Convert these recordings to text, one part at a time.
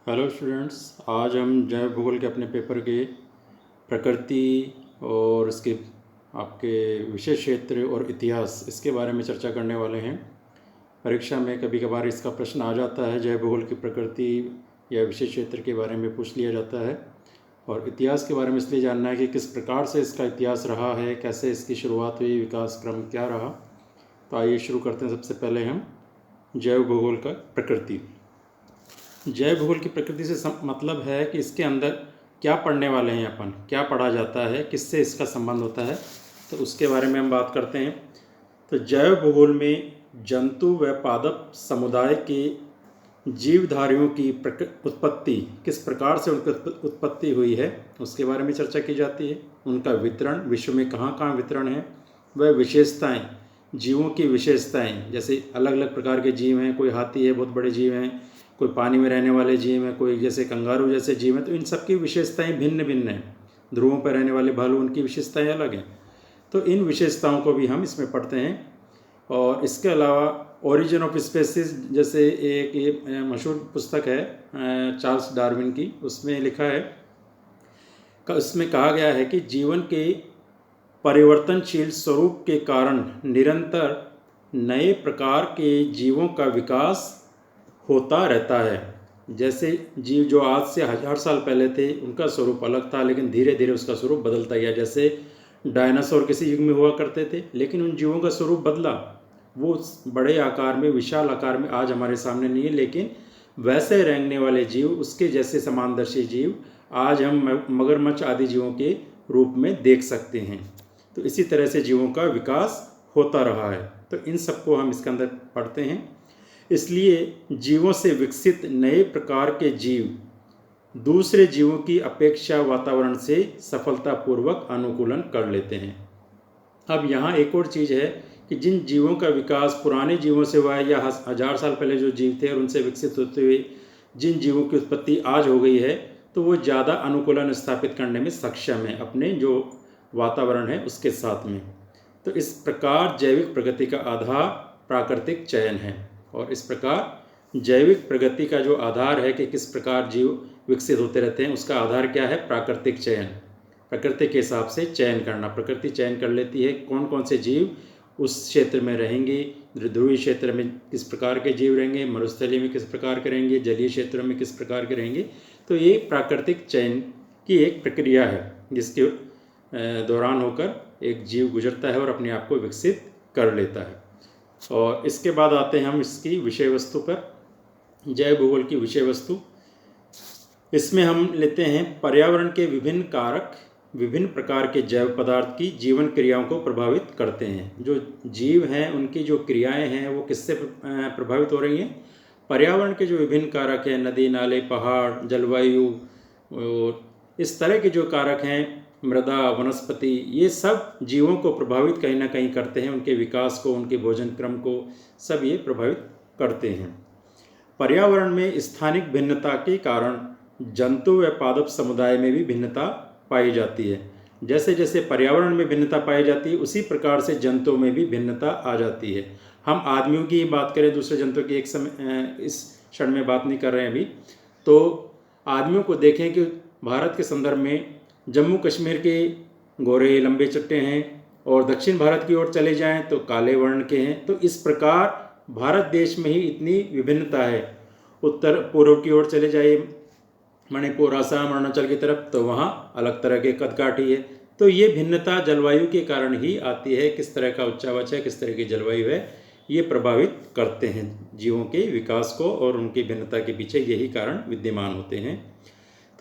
Hello students, आज हम जैव भूगोल के अपने पेपर के प्रकृति और इसके आपके विषय क्षेत्र और इतिहास इसके बारे में चर्चा करने वाले हैं। परीक्षा में कभी कभार इसका प्रश्न आ जाता है, जैव भूगोल की प्रकृति या विषय क्षेत्र के बारे में पूछ लिया जाता है। और इतिहास के बारे में इसलिए जानना है कि किस प्रकार से इसका इतिहास रहा है, कैसे इसकी शुरुआत हुई, विकास क्रम क्या रहा। तो आइए शुरू करते हैं। सबसे पहले हम जैव भूगोल का प्रकृति। जैव भूगोल की प्रकृति से मतलब है कि इसके अंदर क्या पढ़ने वाले हैं, अपन क्या पढ़ा जाता है, किससे इसका संबंध होता है, तो उसके बारे में हम बात करते हैं। तो जैव भूगोल में जंतु व पादप समुदाय के जीवधारियों की उत्पत्ति, किस प्रकार से उनकी उत्पत्ति हुई है उसके बारे में चर्चा की जाती है। उनका वितरण, विश्व में कहाँ कहाँ वितरण है, वह विशेषताएं, जीवों की विशेषताएं, जैसे अलग अलग प्रकार के जीव हैं, कोई हाथी है, बहुत बड़े जीव हैं, कोई पानी में रहने वाले जीव हैं, कोई जैसे कंगारू जैसे जीव हैं। तो इन सब की विशेषताएं भिन्न भिन्न हैं। ध्रुवों पर रहने वाले भालू, उनकी विशेषताएं अलग हैं। तो इन विशेषताओं को भी हम इसमें पढ़ते हैं। और इसके अलावा ओरिजिन ऑफ स्पेसीज जैसे एक ये मशहूर पुस्तक है चार्ल्स डार्विन की, उसमें लिखा है, उसमें कहा गया है कि जीवन के परिवर्तनशील स्वरूप के कारण निरंतर नए प्रकार के जीवों का विकास होता रहता है। जैसे जीव जो आज से 1000 साल पहले थे उनका स्वरूप अलग था, लेकिन धीरे धीरे उसका स्वरूप बदलता गया। जैसे डायनासोर किसी युग में हुआ करते थे, लेकिन उन जीवों का स्वरूप बदला, वो बड़े आकार में, विशाल आकार में आज हमारे सामने नहीं है, लेकिन वैसे रेंगने वाले जीव, उसके जैसे समानदर्शी जीव आज हम मगरमच्छ आदि जीवों के रूप में देख सकते हैं। तो इसी तरह से जीवों का विकास होता रहा है। तो इन सबको हम इसके अंदर पढ़ते हैं। इसलिए जीवों से विकसित नए प्रकार के जीव दूसरे जीवों की अपेक्षा वातावरण से सफलतापूर्वक अनुकूलन कर लेते हैं। अब यहाँ एक और चीज़ है कि जिन जीवों का विकास पुराने जीवों से हुआ है, या 1000 साल पहले जो जीव थे और उनसे विकसित होते हुए जिन जीवों की उत्पत्ति आज हो गई है, तो वो ज़्यादा अनुकूलन स्थापित करने में सक्षम है अपने जो वातावरण है उसके साथ में। तो इस प्रकार जैविक प्रगति का आधार प्राकृतिक चयन है। और इस प्रकार जैविक प्रगति का जो आधार है कि किस प्रकार जीव विकसित होते रहते हैं, उसका आधार क्या है? प्राकृतिक चयन। प्रकृति के हिसाब से चयन करना, प्रकृति चयन कर लेती है कौन कौन से जीव उस क्षेत्र में रहेंगे। ध्रुवीय क्षेत्र में किस प्रकार के जीव रहेंगे, मरुस्थलीय में किस प्रकार के रहेंगे, जलीय क्षेत्रों में किस प्रकार के रहेंगे। तो ये प्राकृतिक चयन की एक प्रक्रिया है जिसके दौरान होकर एक जीव गुजरता है और अपने आप को विकसित कर लेता है। और इसके बाद आते हैं हम इसकी विषय वस्तु पर। जैव भूगोल की विषय वस्तु, इसमें हम लेते हैं पर्यावरण के विभिन्न कारक विभिन्न प्रकार के जैव पदार्थ की जीवन क्रियाओं को प्रभावित करते हैं। जो जीव हैं उनकी जो क्रियाएं हैं वो किससे प्रभावित हो रही हैं? पर्यावरण के जो विभिन्न कारक हैं, नदी नाले, पहाड़, जलवायु और इस तरह के जो कारक हैं, मृदा, वनस्पति, ये सब जीवों को प्रभावित कहीं ना कहीं करते हैं। उनके विकास को, उनके भोजन क्रम को, सब ये प्रभावित करते हैं। पर्यावरण में स्थानिक भिन्नता के कारण जंतु व पादप समुदाय में भी भिन्नता पाई जाती है। जैसे जैसे पर्यावरण में भिन्नता पाई जाती है, उसी प्रकार से जंतुओं में भी भिन्नता आ जाती है। हम आदमियों की बात करें, दूसरे जंतुओं की एक समय इस क्षण में बात नहीं कर रहे हैं अभी। तो आदमियों को देखें कि भारत के संदर्भ में जम्मू कश्मीर के गोरे लंबे चट्टे हैं, और दक्षिण भारत की ओर चले जाएं तो काले वर्ण के हैं। तो इस प्रकार भारत देश में ही इतनी विभिन्नता है। उत्तर पूर्व की ओर चले जाइए, मणिपुर, असम, अरुणाचल की तरफ, तो वहाँ अलग तरह के कदकाठी है। तो ये भिन्नता जलवायु के कारण ही आती है। किस तरह का उच्चावाच है, किस तरह की जलवायु है, ये प्रभावित करते हैं जीवों के विकास को, और उनकी भिन्नता के पीछे यही कारण विद्यमान होते हैं।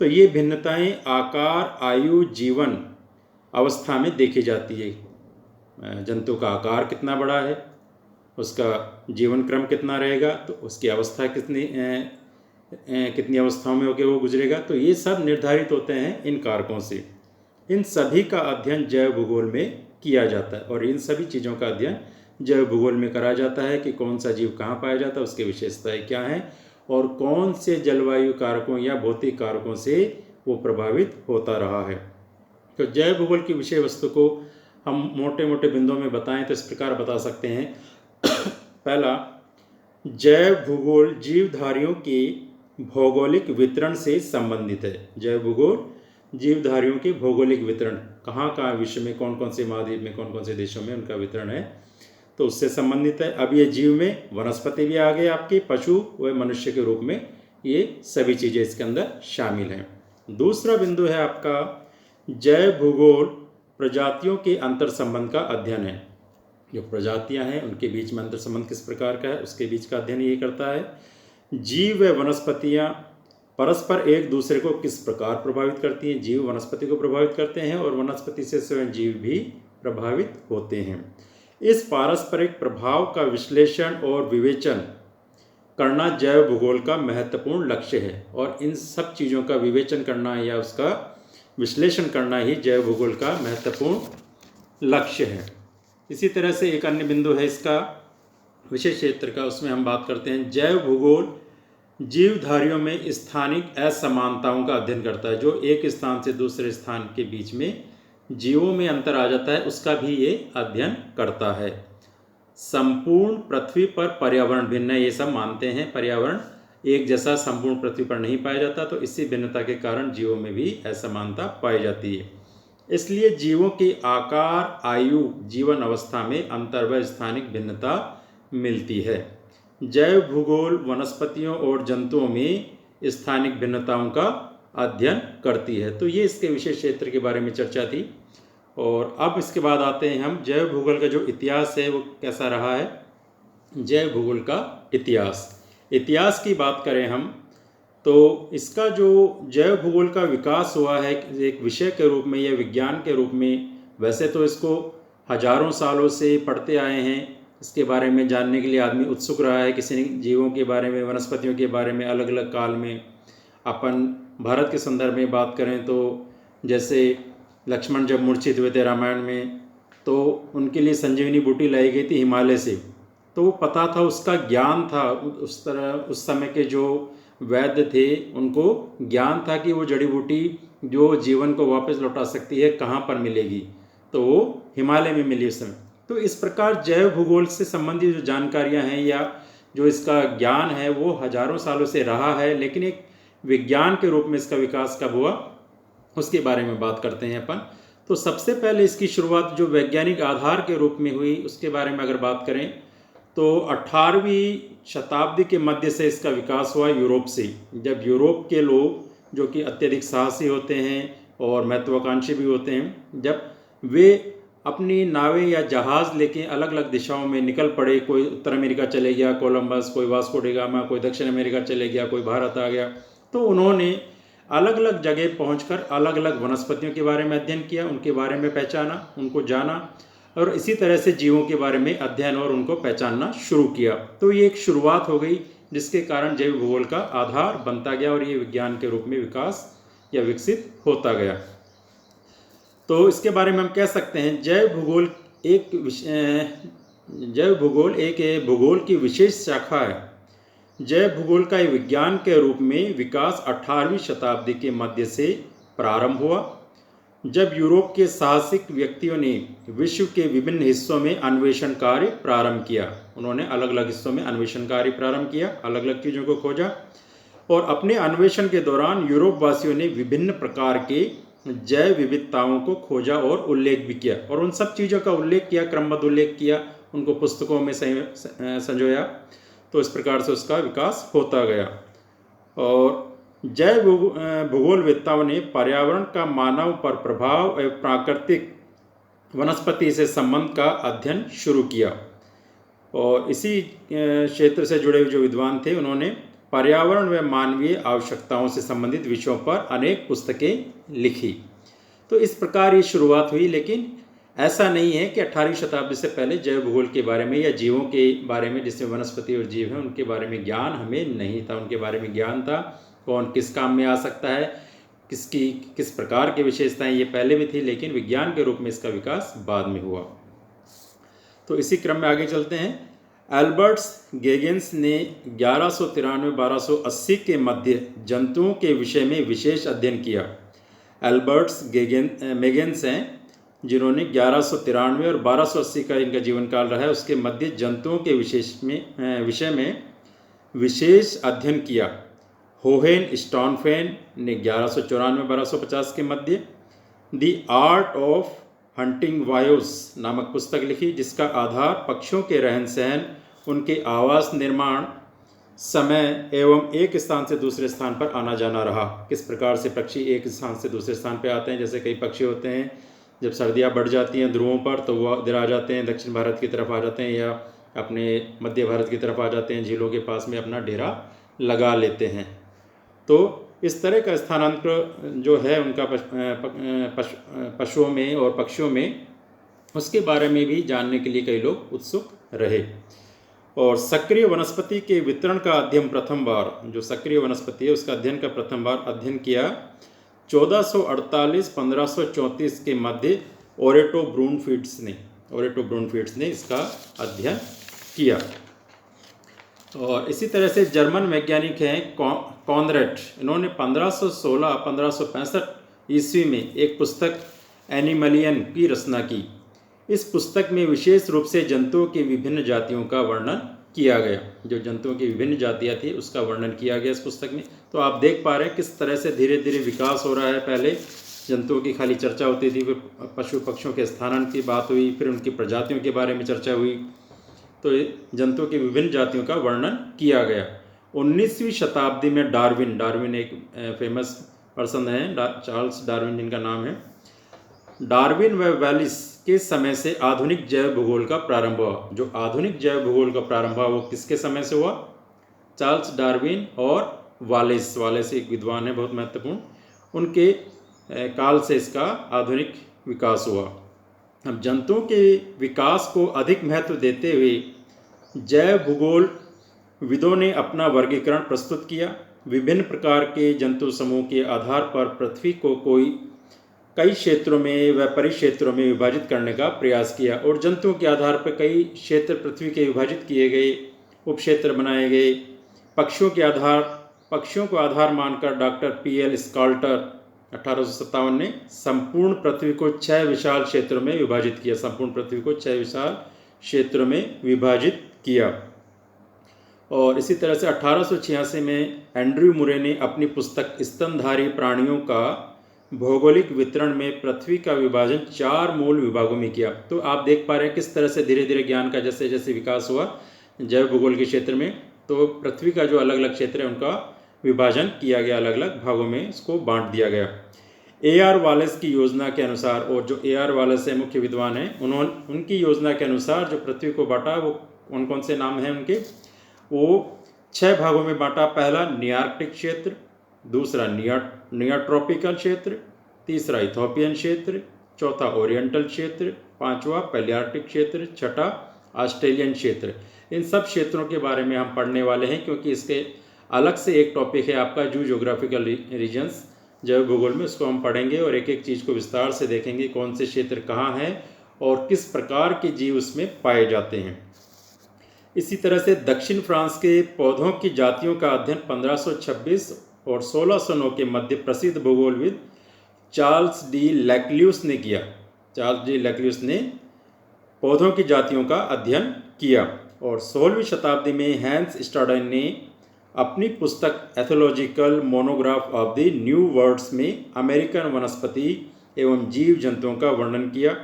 तो ये भिन्नताएं आकार, आयु, जीवन अवस्था में देखी जाती है। जंतु का आकार कितना बड़ा है, उसका जीवन क्रम कितना रहेगा, तो उसकी अवस्था कितनी अवस्थाओं में होकर वो गुजरेगा। तो ये सब निर्धारित होते हैं इन कारकों से। इन सभी का अध्ययन जैव भूगोल में किया जाता है, और इन सभी चीज़ों का अध्ययन जैव भूगोल में करा जाता है कि कौन सा जीव कहाँ पाया जाता है, उसकी विशेषताएं क्या हैं, और कौन से जलवायु कारकों या भौतिक कारकों से वो प्रभावित होता रहा है। तो जैव भूगोल की विषय वस्तु को हम मोटे मोटे बिंदुओं में बताएं तो इस प्रकार बता सकते हैं। पहला, जैव भूगोल जीवधारियों के भौगोलिक वितरण से संबंधित है। जैव भूगोल जीवधारियों के भौगोलिक वितरण, कहाँ कहाँ विश्व में कौन कौन से महाद्वीप में कौन कौन से देशों में उनका वितरण है, तो उससे संबंधित है। अब ये जीव में वनस्पति भी आ गए आपके, पशु व मनुष्य के रूप में, ये सभी चीज़ें इसके अंदर शामिल हैं। दूसरा बिंदु है आपका जैव भूगोल प्रजातियों के अंतर संबंध का अध्ययन है। जो प्रजातियां हैं उनके बीच में अंतर संबंध किस प्रकार का है उसके बीच का अध्ययन ये करता है। जीव व वनस्पतियां परस्पर एक दूसरे को किस प्रकार प्रभावित करती हैं। जीव वनस्पति को प्रभावित करते हैं और वनस्पति से स्वयं जीव भी प्रभावित होते हैं। इस पारस्परिक प्रभाव का विश्लेषण और विवेचन करना जैव भूगोल का महत्वपूर्ण लक्ष्य है, और इन सब चीज़ों का विवेचन करना या उसका विश्लेषण करना ही जैव भूगोल का महत्वपूर्ण लक्ष्य है। इसी तरह से एक अन्य बिंदु है इसका विशेष क्षेत्र का, उसमें हम बात करते हैं जैव भूगोल जीवधारियों में स्थानिक असमानताओं का अध्ययन करता है। जो एक स्थान से दूसरे स्थान के बीच में जीवों में अंतर आ जाता है उसका भी ये अध्ययन करता है। संपूर्ण पृथ्वी पर पर्यावरण भिन्न है, ये सब मानते हैं पर्यावरण एक जैसा संपूर्ण पृथ्वी पर नहीं पाया जाता, तो इसी भिन्नता के कारण जीवों में भी असमानता पाई जाती है। इसलिए जीवों के आकार, आयु, जीवन अवस्था में अंतर व स्थानिक भिन्नता मिलती है। जैव भूगोल वनस्पतियों और जंतुओं में स्थानिक भिन्नताओं का अध्ययन करती है। तो ये इसके विशेष क्षेत्र के बारे में चर्चा थी। और अब इसके बाद आते हैं हम जैव भूगोल का जो इतिहास है वो कैसा रहा है। जैव भूगोल का इतिहास की बात करें हम तो इसका जो जैव भूगोल का विकास हुआ है एक विषय के रूप में या विज्ञान के रूप में, वैसे तो इसको हजारों सालों से पढ़ते आए हैं, इसके बारे में जानने के लिए आदमी उत्सुक रहा है। किसी जीवों के बारे में, वनस्पतियों के बारे में अलग अलग काल में। अपन भारत के संदर्भ में बात करें तो जैसे लक्ष्मण जब मूर्छित हुए थे रामायण में, तो उनके लिए संजीवनी बूटी लाई गई थी हिमालय से, तो वो पता था, उसका ज्ञान था। उस तरह उस समय के जो वैद्य थे उनको ज्ञान था कि वो जड़ी बूटी जो जीवन को वापस लौटा सकती है कहाँ पर मिलेगी, तो वो हिमालय में मिली उस समय। तो इस प्रकार जैव भूगोल से संबंधित जो जानकारियाँ हैं या जो इसका ज्ञान है वो हजारों सालों से रहा है, लेकिन एक विज्ञान के रूप में इसका विकास कब हुआ उसके बारे में बात करते हैं अपन। तो सबसे पहले इसकी शुरुआत जो वैज्ञानिक आधार के रूप में हुई उसके बारे में अगर बात करें तो 18वीं शताब्दी के मध्य से इसका विकास हुआ यूरोप से। जब यूरोप के लोग जो कि अत्यधिक साहसी होते हैं और महत्वाकांक्षी भी होते हैं, जब वे अपनी नावें या जहाज़ लेके अलग अलग दिशाओं में निकल पड़े, कोई उत्तर अमेरिका चले गया कोलंबस, कोई वास्को डी गामा, कोई दक्षिण अमेरिका चले गया, कोई भारत आ गया, तो उन्होंने अलग अलग जगह पहुंचकर अलग अलग वनस्पतियों के बारे में अध्ययन किया, उनके बारे में पहचाना, उनको जाना, और इसी तरह से जीवों के बारे में अध्ययन और उनको पहचानना शुरू किया। तो ये एक शुरुआत हो गई जिसके कारण जैव भूगोल का आधार बनता गया और ये विज्ञान के रूप में विकास या विकसित होता गया। तो इसके बारे में हम कह सकते हैं जैव भूगोल एक भूगोल की विशेष शाखा है। जैव भूगोल का विज्ञान के रूप में विकास 18वीं शताब्दी के मध्य से प्रारंभ हुआ, जब यूरोप के साहसिक व्यक्तियों ने विश्व के विभिन्न हिस्सों में अन्वेषण कार्य प्रारंभ किया। उन्होंने अलग अलग हिस्सों में अन्वेषण कार्य प्रारंभ किया, अलग अलग चीज़ों को खोजा, और अपने अन्वेषण के दौरान यूरोप वासियों ने विभिन्न प्रकार के जैव विविधताओं को खोजा और उल्लेख भी किया, और उन सब चीज़ों का उल्लेख किया, क्रमबद्ध उल्लेख किया, उनको पुस्तकों में संजोया। तो इस प्रकार से उसका विकास होता गया। और जैव भूगोलवेत्ताओं ने पर्यावरण का मानव पर प्रभाव एवं प्राकृतिक वनस्पति से संबंध का अध्ययन शुरू किया, और इसी क्षेत्र से जुड़े हुए जो विद्वान थे उन्होंने पर्यावरण व मानवीय आवश्यकताओं से संबंधित विषयों पर अनेक पुस्तकें लिखी। तो इस प्रकार ये शुरुआत हुई, लेकिन ऐसा नहीं है कि 18वीं शताब्दी से पहले जैव भूगोल के बारे में या जीवों के बारे में, जिसमें वनस्पति और जीव हैं, उनके बारे में ज्ञान हमें नहीं था। उनके बारे में ज्ञान था, कौन किस काम में आ सकता है, किसकी किस प्रकार की विशेषताएं, ये पहले भी थी, लेकिन विज्ञान के रूप में इसका विकास बाद में हुआ। तो इसी क्रम में आगे चलते हैं। एल्बर्ट्स गेगेंस ने 1193-1280 के मध्य जंतुओं के विषय में विशेष अध्ययन किया। एल्बर्ट्स मेगेंस हैं जिन्होंने 1193 और 1280 का इनका जीवन काल रहा है, उसके मध्य जंतुओं के विषय में विशेष अध्ययन किया। होहेनस्टाइनफेन ने 1194-1250 के मध्य दी आर्ट ऑफ हंटिंग वायोस नामक पुस्तक लिखी, जिसका आधार पक्षियों के रहन सहन, उनके आवास निर्माण, समय एवं एक स्थान से दूसरे स्थान पर आना जाना रहा। किस प्रकार से पक्षी एक स्थान से दूसरे स्थान पर आते हैं। जैसे कई पक्षी होते हैं, जब सर्दियाँ बढ़ जाती हैं ध्रुवों पर तो वह इधर आ जाते हैं, दक्षिण भारत की तरफ आ जाते हैं, या अपने मध्य भारत की तरफ आ जाते हैं, झीलों के पास में अपना डेरा लगा लेते हैं। तो इस तरह का स्थानांतरण जो है उनका पशुओं में और पक्षियों में, उसके बारे में भी जानने के लिए कई लोग उत्सुक रहे। और सक्रिय वनस्पति के वितरण का अध्ययन प्रथम बार, जो सक्रिय वनस्पति है उसका अध्ययन का प्रथम बार अध्ययन किया 1448-1534 के मध्य ओरेटो ब्रूनफील्ड्स ने इसका अध्ययन किया। और इसी तरह से जर्मन वैज्ञानिक हैं कॉनरेड, इन्होंने 1516-1565 ईस्वी में एक पुस्तक एनिमलियन की रचना की। इस पुस्तक में विशेष रूप से जंतुओं की विभिन्न जातियों का वर्णन किया गया। जो जंतुओं की विभिन्न जातियाँ थी उसका वर्णन किया गया इस पुस्तक में। तो आप देख पा रहे हैं किस तरह से धीरे धीरे विकास हो रहा है। पहले जंतुओं की खाली चर्चा होती थी, फिर पशु पक्षियों के स्थानांतरण की बात हुई, फिर उनकी प्रजातियों के बारे में चर्चा हुई, तो जंतुओं की विभिन्न जातियों का वर्णन किया गया। 19वीं शताब्दी में डार्विन एक फेमस पर्सन है, चार्ल्स डार्विन जिनका नाम है, डार्विन व वैलिस के समय से आधुनिक जैव भूगोल का प्रारंभ हुआ। जो आधुनिक जैव भूगोल का प्रारंभ हुआ वो किसके समय से हुआ? चार्ल्स डार्विन और वालेस एक विद्वान है बहुत महत्वपूर्ण, उनके काल से इसका आधुनिक विकास हुआ। अब जंतुओं के विकास को अधिक महत्व देते हुए जैव भूगोल विदों ने अपना वर्गीकरण प्रस्तुत किया। विभिन्न प्रकार के जंतु समूह के आधार पर पृथ्वी को कई क्षेत्रों में व परिक्षेत्रों में विभाजित करने का प्रयास किया, और जंतुओं के आधार पर कई क्षेत्र पृथ्वी के विभाजित किए गए, उपक्षेत्र बनाए गए। पक्षियों को आधार मानकर डॉक्टर पीएल स्काल्टर 1857 ने संपूर्ण पृथ्वी को 6 विशाल क्षेत्रों में विभाजित किया। और इसी तरह से 1886 में एंड्रयू मुरे ने अपनी पुस्तक स्तनधारी प्राणियों का भौगोलिक वितरण में पृथ्वी का विभाजन 4 मूल विभागों में किया। तो आप देख पा रहे हैं किस तरह से धीरे धीरे ज्ञान का जैसे जैसे विकास हुआ जैव भूगोल के क्षेत्र में, तो पृथ्वी का जो अलग अलग क्षेत्र है उनका विभाजन किया गया, अलग अलग भागों में इसको बांट दिया गया। ए.आर. वालेस की योजना के अनुसार, और जो ए.आर. वालेस है मुख्य विद्वान हैं, उनकी योजना के अनुसार जो पृथ्वी को बांटा वो कौन कौन से नाम हैं उनके, वो 6 भागों में बांटा। पहला नियार्कटिक क्षेत्र, दूसरा नियाट्रॉपिकल क्षेत्र, तीसरा इथोपियन क्षेत्र, चौथा ओरिएंटल क्षेत्र, पांचवा पैलियार्टिक क्षेत्र, छठा ऑस्ट्रेलियन क्षेत्र। इन सब क्षेत्रों के बारे में हम पढ़ने वाले हैं, क्योंकि इसके अलग से एक टॉपिक है आपका जू ज्योग्राफिकल रीजन्स जैव भूगोल में, उसको हम पढ़ेंगे और एक एक चीज़ को विस्तार से देखेंगे, कौन से क्षेत्र कहाँ हैं और किस प्रकार के जीव उसमें पाए जाते हैं। इसी तरह से दक्षिण फ्रांस के पौधों की जातियों का अध्ययन 1526 और 1609 के मध्य प्रसिद्ध भूगोलविद चार्ल्स डी लैक्ल्यूस ने किया। चार्ल्स डी लैक्ल्यूस ने पौधों की जातियों का अध्ययन किया। और 16वीं शताब्दी में हैंस स्टाडन ने अपनी पुस्तक ethological monograph of the new worlds में अमेरिकन वनस्पति एवं जीव जंतुओं का वर्णन किया।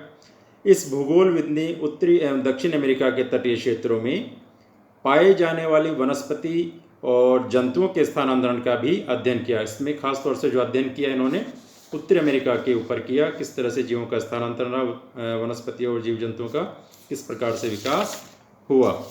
इस भूगोलविद ने उत्तरी एवं दक्षिण अमेरिका के तटीय क्षेत्रों में पाए जाने वाली वनस्पति और जंतुओं के स्थानांतरण का भी अध्ययन किया। इसमें खास तौर से जो अध्ययन किया इन्होंने उत्तरी अमेरिका के ऊपर किया, किस तरह से जीवों का स्थानांतरण, वनस्पति और जीव जंतुओं का किस प्रकार से विकास हुआ।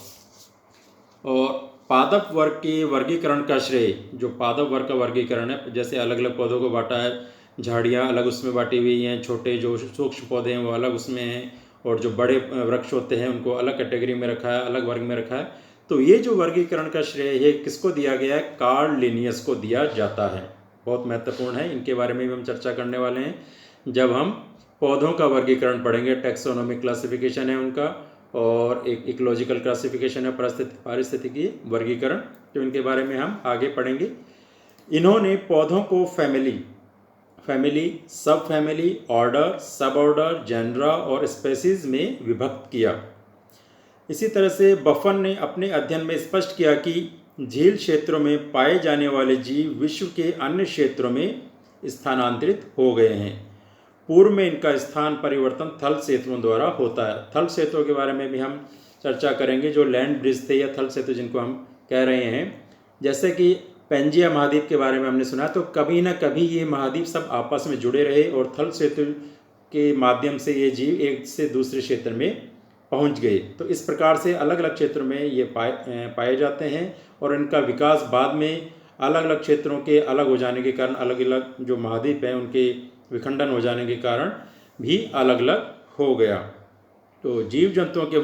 और पादप वर्ग के वर्गीकरण का श्रेय, जो पादप वर्ग का वर्गीकरण है, जैसे अलग अलग पौधों को बांटा है, झाड़ियाँ अलग उसमें बांटी हुई हैं, छोटे जो सूक्ष्म पौधे हैं वो अलग उसमें हैं, और जो बड़े वृक्ष होते हैं उनको अलग कैटेगरी में रखा है, अलग वर्ग में रखा है। तो ये जो वर्गीकरण का श्रेय है किसको दिया गया है? कार्ल लिनियस को दिया जाता है। बहुत महत्वपूर्ण है, इनके बारे में भी हम चर्चा करने वाले हैं जब हम पौधों का वर्गीकरण पढ़ेंगे। टैक्सोनॉमिक क्लासिफिकेशन है उनका, और एक इकोलॉजिकल क्लासिफिकेशन है, पारिस्थितिकी वर्गीकरण, तो इनके बारे में हम आगे पढ़ेंगे। इन्होंने पौधों को फैमिली, सब फैमिली, ऑर्डर, सब ऑर्डर, जेनरा और स्पेसीज में विभक्त किया। इसी तरह से बफन ने अपने अध्ययन में स्पष्ट किया कि झील क्षेत्रों में पाए जाने वाले जीव विश्व के अन्य क्षेत्रों में स्थानांतरित हो गए हैं। पूर्व में इनका स्थान परिवर्तन थल सेतुओं द्वारा होता है। थल सेतुओं के बारे में भी हम चर्चा करेंगे, जो लैंड ब्रिज थे या थल सेतु जिनको हम कह रहे हैं। जैसे कि पेंजिया महाद्वीप के बारे में हमने सुना, तो कभी ना कभी ये महाद्वीप सब आपस में जुड़े रहे और थल सेतु के माध्यम से ये जीव एक से दूसरे क्षेत्र में पहुंच गए। तो इस प्रकार से अलग अलग क्षेत्रों में ये पाए जाते हैं और इनका विकास बाद में अलग अलग क्षेत्रों के अलग हो जाने के कारण, अलग अलग जो महाद्वीप हैं उनके विखंडन हो जाने के कारण भी अलग अलग हो गया। तो जीव जंतुओं के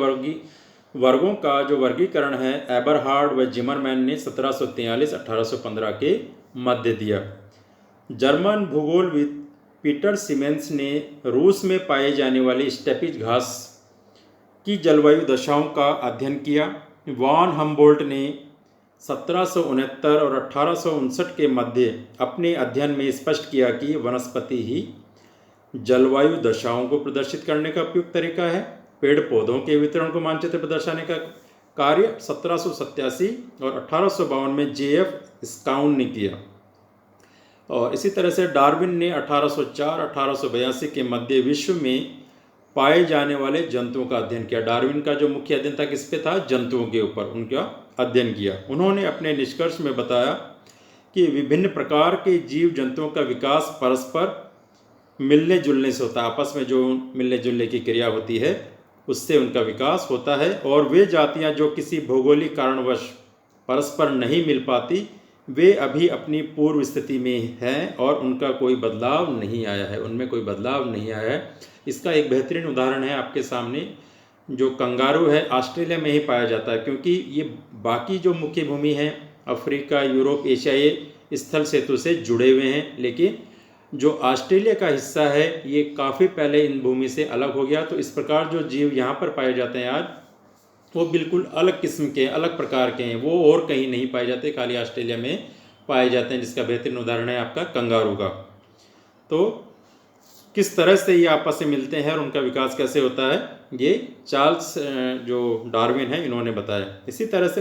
वर्गों का जो वर्गीकरण है एबरहार्ड व जिमरमैन ने 1743-1815 के मध्य दिया। जर्मन भूगोलविद पीटर सीमेंस ने रूस में पाए जाने वाली स्टेपिज घास की जलवायु दशाओं का अध्ययन किया। वॉन हम्बोल्ट ने 1769 और 1859 के मध्य अपने अध्ययन में स्पष्ट किया कि वनस्पति ही जलवायु दशाओं को प्रदर्शित करने का उपयुक्त तरीका है। पेड़ पौधों के वितरण को मानचित्र पर दर्शाने का कार्य 1787 और 1852 में J.F. स्काउन ने किया। और इसी तरह से डार्विन ने 1804-1882 के मध्य विश्व में पाए जाने वाले जंतुओं का अध्ययन किया। डार्विन का जो मुख्य अध्ययन था किस पे था? जंतुओं के ऊपर उनका अध्ययन किया। उन्होंने अपने निष्कर्ष में बताया कि विभिन्न प्रकार के जीव जंतुओं का विकास परस्पर मिलने जुलने से होता है। आपस में जो मिलने जुलने की क्रिया होती है उससे उनका विकास होता है। और वे जातियां जो किसी भौगोलिक कारणवश परस्पर नहीं मिल पाती, वे अभी अपनी पूर्व स्थिति में हैं और उनका कोई बदलाव नहीं आया है, उनमें कोई बदलाव नहीं आया है। इसका एक बेहतरीन उदाहरण है आपके सामने, जो कंगारू है ऑस्ट्रेलिया में ही पाया जाता है, क्योंकि ये बाकी जो मुख्य भूमि है अफ्रीका, यूरोप, एशिया, ये स्थल सेतु से जुड़े हुए हैं, लेकिन जो ऑस्ट्रेलिया का हिस्सा है ये काफ़ी पहले इन भूमि से अलग हो गया। तो इस प्रकार जो जीव यहाँ पर पाए जाते हैं आज, वो बिल्कुल अलग किस्म के, अलग प्रकार के हैं। वो और कहीं नहीं पाए जाते, खाली ऑस्ट्रेलिया में पाए जाते हैं, जिसका बेहतरीन उदाहरण है आपका कंगारू का। तो किस तरह से ये आपस में मिलते हैं और उनका विकास कैसे होता है, ये चार्ल्स जो डार्विन है इन्होंने बताया। इसी तरह से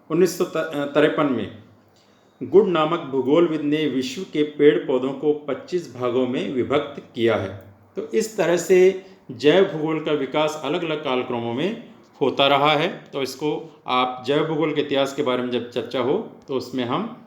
1953 में गुड नामक भूगोलविद ने विश्व के पेड़ पौधों को 25 भागों में विभक्त किया है। तो इस तरह से जैव भूगोल का विकास अलग अलग कालक्रमों में होता रहा है। तो इसको आप जैव भूगोल के इतिहास के बारे में जब चर्चा हो तो उसमें हम